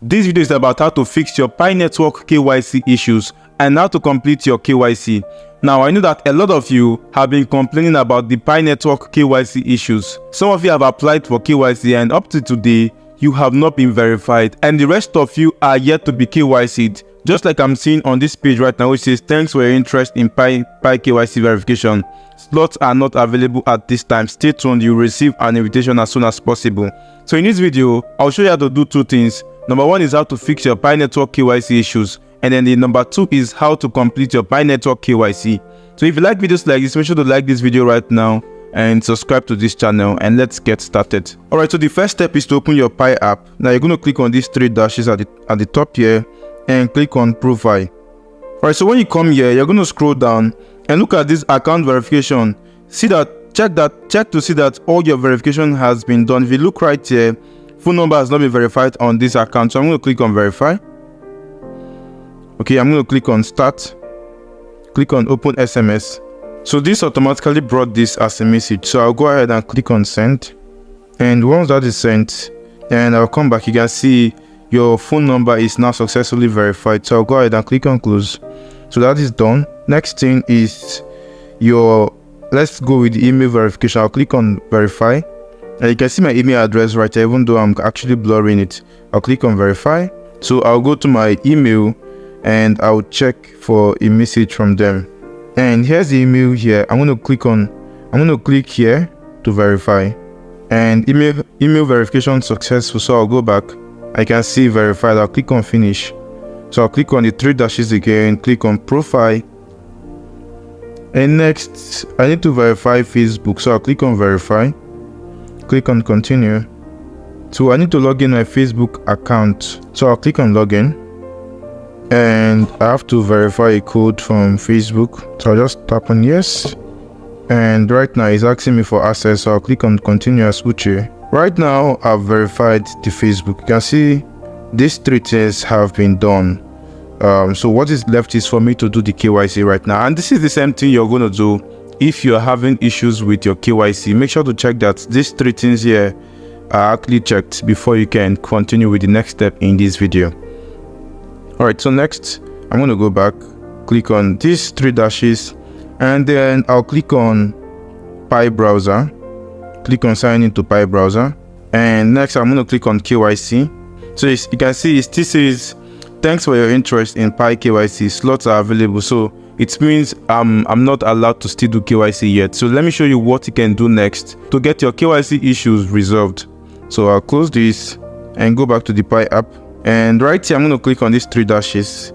This video is about how to fix your Pi network KYC issues and how to complete your KYC. Now, I know that a lot of you have been complaining about the Pi network KYC issues. Some of you have applied for KYC and up to today, you have not been verified, and the rest of you are yet to be KYC'd. Just like I'm seeing on this page right now, which says thanks for your interest in Pi KYC verification. Slots are not available at this time. Stay tuned, you'll receive an invitation as soon as possible. So in this video, I'll show you how to do two things. Number one is how to fix your Pi network KYC issues, and then the number two is how to complete your Pi network KYC. So if you like videos like this, make sure to like this video right now and subscribe to this channel, and let's get started. Alright, so the first step is to open your Pi app. Now you're going to click on these three dashes at the top here and click on profile. Alright, so when you come here, you're going to scroll down and look at this account verification. See that, check to see that all your verification has been done. If you look right here, phone number has not been verified on this account, so I'm going to click on verify. Okay, I'm going to click on start, click on open SMS. So this automatically brought this as a message, so I'll go ahead and click on send, and once that is sent, and I'll come back, you can see your phone number is now successfully verified. So I'll go ahead and click on close. So that is done. Next thing is let's go with the email verification. I'll click on verify, and you can see my email address right here, even though I'm actually blurring it. I'll click on verify. So I'll go to my email and I'll check for a message from them. And here's the email here. I'm going to click here to verify, and email verification successful. So I'll go back. I can see verified. I'll click on finish. So I'll click on the three dashes again, click on profile, and next I need to verify Facebook. So I'll click on verify, click on continue. So I need to log in my Facebook account. So I'll click on login, and I have to verify a code from Facebook. So I'll just tap on yes, and right now it's asking me for access, so I'll click on continue as Uche. Right now I've verified the Facebook. You can see these three things have been done. So what is left is for me to do the KYC right now, and this is the same thing you're going to do if you're having issues with your KYC. Make sure to check that these three things here are actually checked before you can continue with the next step in this video. Alright, so next I'm going to go back, click on these three dashes, and then I'll click on Pi browser, click on sign into Pi browser, and next I'm going to click on KYC. So you can see it still says thanks for your interest in Pi KYC, slots are available. So it means I'm not allowed to still do KYC yet. So let me show you what you can do next to get your KYC issues resolved. So I'll close this and go back to the Pi app. And right here, I'm going to click on these three dashes.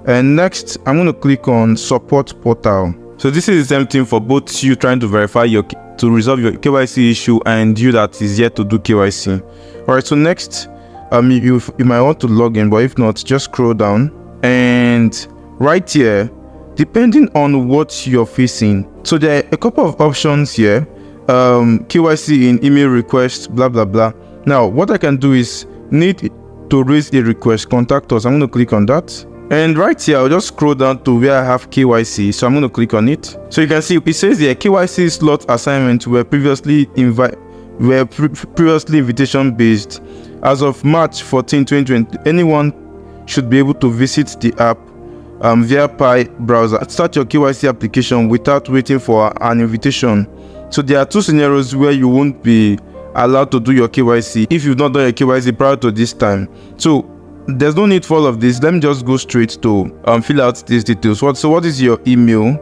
And next, I'm going to click on support portal. So this is the same thing for both you trying to verify to resolve your KYC issue and you that is yet to do KYC. Alright, so next, you might want to log in, but if not, just scroll down. And right here, depending on what you're facing, so there are a couple of options here. KYC in email request, blah blah blah. Now, what I can do is need to raise a request, contact us. I'm going to click on that, and right here I'll just scroll down to where I have KYC, so I'm going to click on it. So you can see it says here KYC slot assignment were previously invitation based. As of March 14, 2020, anyone should be able to visit the app via Pi browser, start your KYC application without waiting for an invitation. So there are two scenarios where you won't be allowed to do your KYC if you've not done your KYC prior to this time. So there's no need for all of this. Let me just go straight to fill out these details. So what is your email?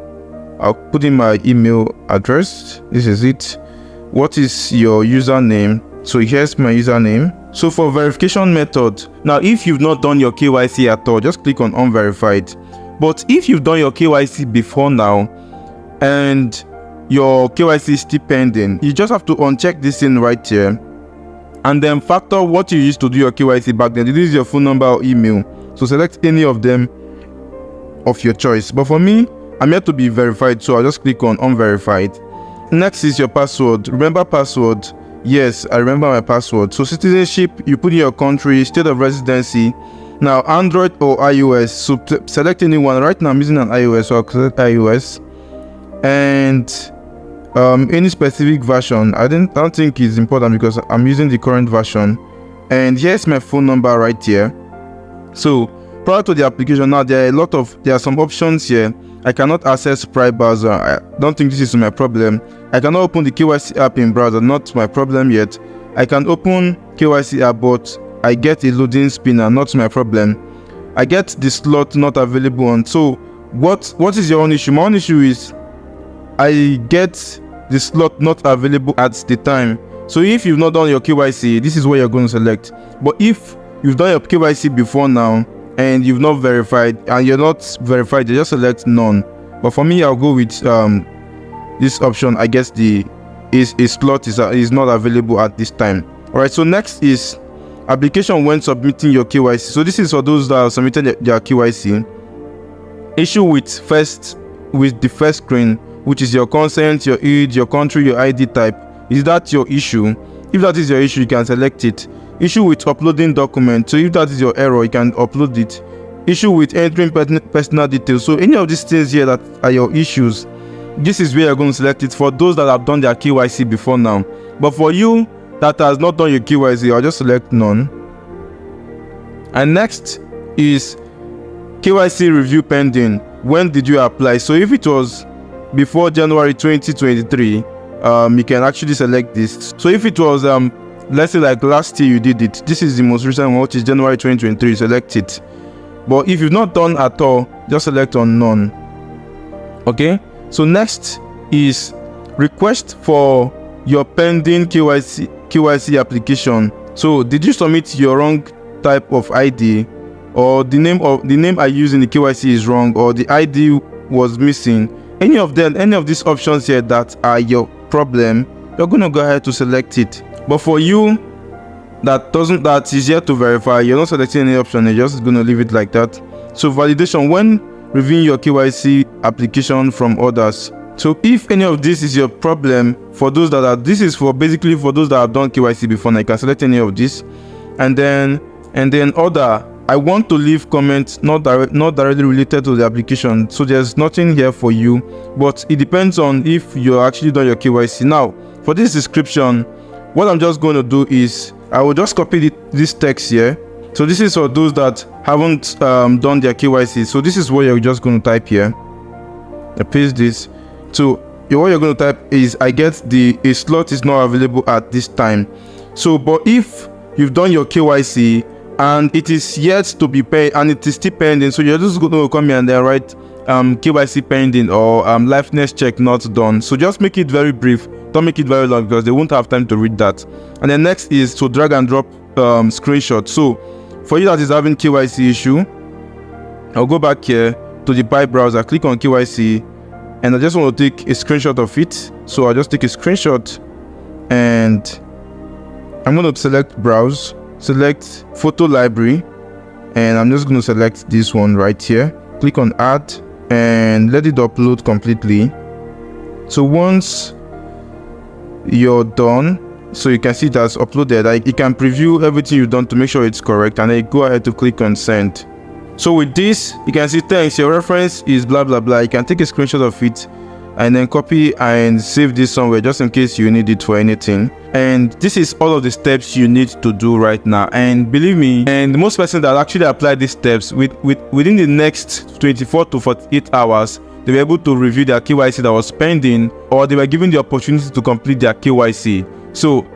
I'll put in my email address. This is it. What is your username? So here's my username. So for verification method, now if you've not done your KYC at all, just click on unverified. But if you've done your KYC before now and your KYC is still pending, you just have to uncheck this thing right here and then factor what you used to do your KYC back then. This is your phone number or email, so select any of them of your choice. But for me, I'm here to be verified, so I'll just click on unverified. Next is your password. Remember password? Yes, I remember my password. So citizenship, you put in your country, state of residency. Now Android or iOS, so select anyone. Right now I'm using an iOS, so I'll select iOS. And any specific version, I don't think it's important because I'm using the current version. And here's my phone number right here. So prior to the application, now there are some options here. I cannot access Private browser. I don't think this is my problem. I cannot open the KYC app in browser, not my problem yet. I can open KYC app, but I get a loading spinner, not my problem. I get the slot not available on. So what is your own issue? My own issue is I get the slot not available at the time. So if you've not done your KYC, this is what you're going to select. But if you've done your KYC before now and you've not verified and you're not verified, you just select none. But for me, I'll go with this option. I guess the slot is not available at this time. All right, so next is application when submitting your KYC. So this is for those that have submitted their KYC. Issue with the first screen, which is your consent, your age, your country, your ID type. Is that your issue? If that is your issue, you can select it. Issue with uploading document. So if that is your error, you can upload it. Issue with entering personal details. So any of these things here that are your issues, this is where you're going to select it for those that have done their KYC before now. But for you that has not done your KYC, I'll just select none. And next is KYC review pending. When did you apply? So if it was before January 2023, you can actually select this. So if it was let's say like last year you did it, this is the most recent one, which is January 2023, select it. But if you've not done at all, just select on none. Okay, so next is request for your pending KYC application. So did you submit your wrong type of ID, or the name I use in the KYC is wrong, or the ID was missing? Any of these options here that are your problem, you're going to go ahead to select it. But for you that is yet to verify, you're not selecting any option, you're just going to leave it like that. So validation when reviewing your KYC application from others. So if any of this is your problem, this is basically for those that have done KYC before. Now you can select any of this, and then other. I want to leave comments not directly related to the application, so there's nothing here for you, but it depends on if you're actually done your KYC. Now for this description, what I'm just going to do is I will just copy this text here. So this is for those that haven't done their KYC. So this is what you're just going to type here. I paste this. So what you're going to type is I get a slot is not available at this time. So but if you've done your KYC and it is yet to be paid and it is still pending, so you're just going to come here and then write KYC pending or liveness check not done. So just make it very brief, don't make it very long, because they won't have time to read that. And then next is to drag and drop screenshot. So for you that is having KYC issue, I'll go back here to the Pi browser, click on KYC, and I just want to take a screenshot of it. So I'll just take a screenshot and I'm going to select browse, select photo library, and I'm just going to select this one right here. Click on add and let it upload completely. So once you're done, so you can see it has uploaded, you can preview everything you've done to make sure it's correct, and then go ahead to click on send. So with this, you can see thanks, your reference is blah blah blah. You can take a screenshot of it and then copy and save this somewhere just in case you need it for anything. And this is all of the steps you need to do right now. And believe me, and most persons that actually apply these steps within the next 24 to 48 hours, they were able to review their KYC that was pending, or they were given the opportunity to complete their KYC. So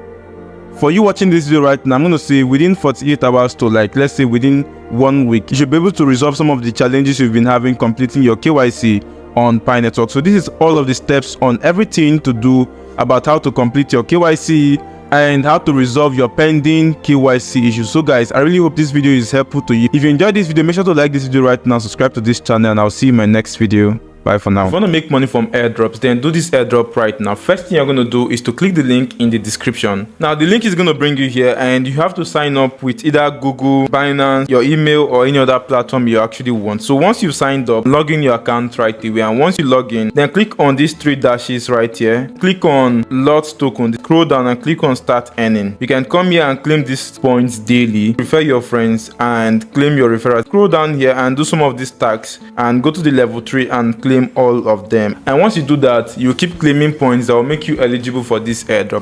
for you watching this video right now, I'm going to say within 48 hours to let's say within 1 week, you should be able to resolve some of the challenges you've been having completing your KYC on Pi Network. So this is all of the steps on everything to do about how to complete your KYC and how to resolve your pending KYC issues. So guys, I really hope this video is helpful to you. If you enjoyed this video, make sure to like this video right now, subscribe to this channel, and I'll see you in my next video. Bye for now. If you want to make money from airdrops, then do this airdrop right now. First thing you're going to do is to click the link in the description. Now the link is going to bring you here, and you have to sign up with either Google, Binance, your email, or any other platform you actually want. So once you've signed up, log in your account right away, and once you log in, then click on these 3 dashes right here. Click on lots token, scroll down and click on start earning. You can come here and claim these points daily, refer your friends and claim your referrals. Scroll down here and do some of these tasks and go to the level 3 and claim all of them. And once you do that, you keep claiming points that will make you eligible for this airdrop.